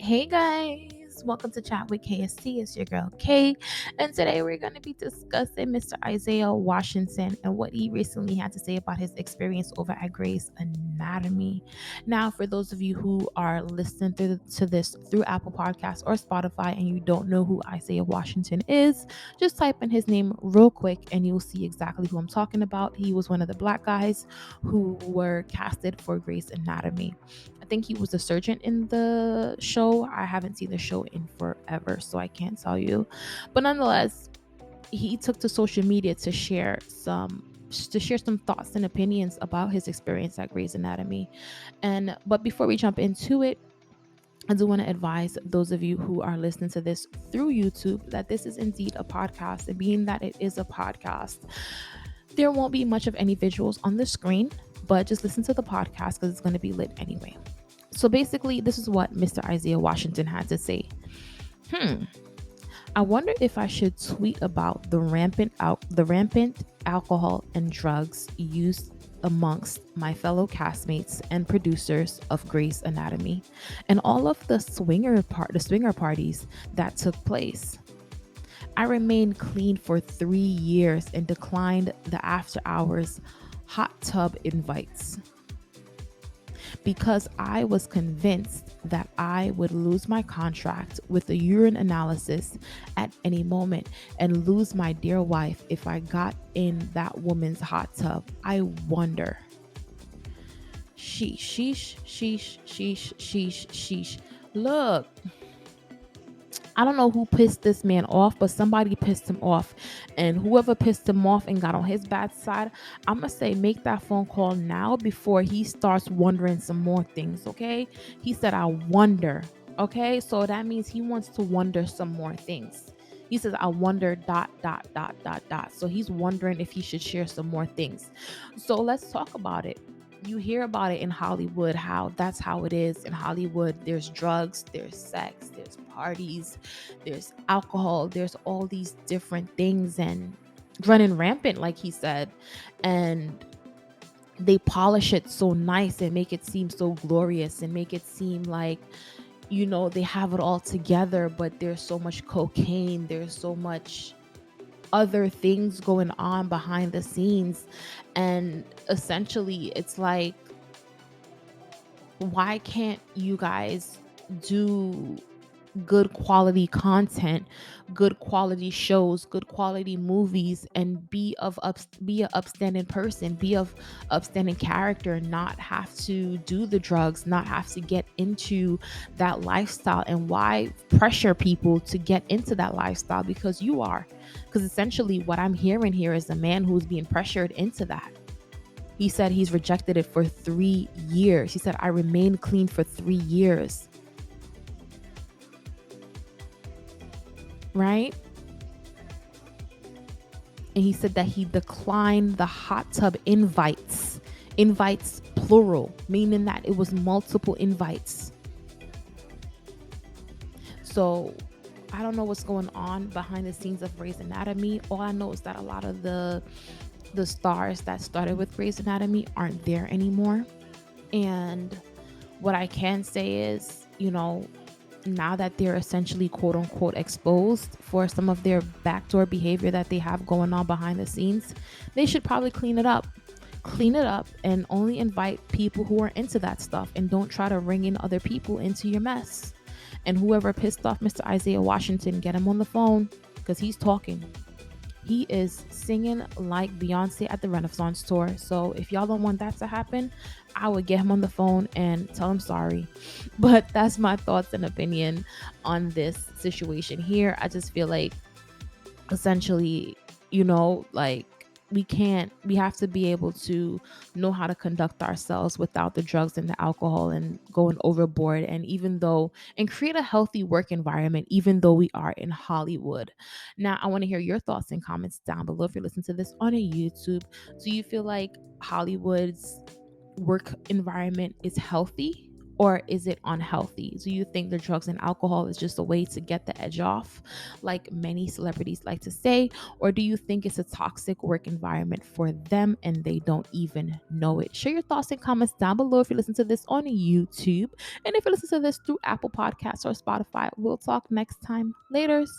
Hey guys, welcome to Chat with KST. It's your girl Kay, and today we're going to be discussing Mr. Isaiah Washington and what he recently had to say about his experience over at Grey's Anatomy. Now, for those of you who are listening to this through Apple Podcasts or Spotify and you don't know who Isaiah Washington is, just type in his name real quick and you'll see exactly who I'm talking about. He was one of the black guys who were casted for Grey's Anatomy. I think he was a surgeon in the show. I haven't seen the show in forever, so I can't tell you. But nonetheless, he took to social media to share some thoughts and opinions about his experience at Grey's Anatomy. But before we jump into it, I do want to advise those of you who are listening to this through YouTube that this is indeed a podcast. And being that it is a podcast, there won't be much of any visuals on the screen, but just listen to the podcast because it's going to be lit anyway. So basically, this is what Mr. Isaiah Washington had to say. I wonder if I should tweet about the rampant alcohol and drugs used amongst my fellow castmates and producers of Grey's Anatomy and all of the swinger parties that took place. I remained clean for 3 years and declined the after hours hot tub invites because I was convinced that I would lose my contract with the urine analysis at any moment and lose my dear wife if I got in that woman's hot tub. I wonder. Sheesh, sheesh, sheesh, sheesh, sheesh. Look, I don't know who pissed this man off, but somebody pissed him off. And whoever pissed him off and got on his bad side, I'm going to say make that phone call now before he starts wondering some more things, okay? He said, I wonder, okay? So that means he wants to wonder some more things. He says, I wonder, ... So he's wondering if he should share some more things. So let's talk about it. You hear about it in Hollywood, how that's how it is in Hollywood. There's drugs, there's sex, there's parties, there's alcohol, there's all these different things and running rampant, like he said. And they polish it so nice and make it seem so glorious and make it seem like, they have it all together, but there's so much cocaine, there's so much other things going on behind the scenes. And essentially it's like, why can't you guys do good quality content, good quality shows, good quality movies, and be an upstanding person, be of upstanding character, not have to do the drugs, not have to get into that lifestyle? And why pressure people to get into that lifestyle? Because essentially what I'm hearing here is a man who's being pressured into that. He said he's rejected it for 3 years. He said, I remained clean for 3 years. Right? And he said that he declined the hot tub invites plural, meaning that it was multiple invites. So I don't know what's going on behind the scenes of Grey's Anatomy. All I know is that a lot of the stars that started with Grey's Anatomy aren't there anymore. And what I can say is, now that they're essentially quote unquote exposed for some of their backdoor behavior that they have going on behind the scenes, they should probably clean it up and only invite people who are into that stuff, and don't try to ring in other people into your mess. And whoever pissed off Mr. Isaiah Washington, get him on the phone, because he's talking. He is singing like Beyonce at the Renaissance tour. So if y'all don't want that to happen, I would get him on the phone and tell him sorry. But that's my thoughts and opinion on this situation here. I just feel like essentially, we have to be able to know how to conduct ourselves without the drugs and the alcohol and going overboard, and create a healthy work environment, even though we are in Hollywood. Now, I want to hear your thoughts and comments down below. If you're listening to this on a YouTube, do you feel like Hollywood's work environment is healthy, or is it unhealthy? Do you think the drugs and alcohol is just a way to get the edge off, like many celebrities like to say? Or do you think it's a toxic work environment for them and they don't even know it? Share your thoughts and comments down below if you listen to this on YouTube. And if you listen to this through Apple Podcasts or Spotify, we'll talk next time. Laters.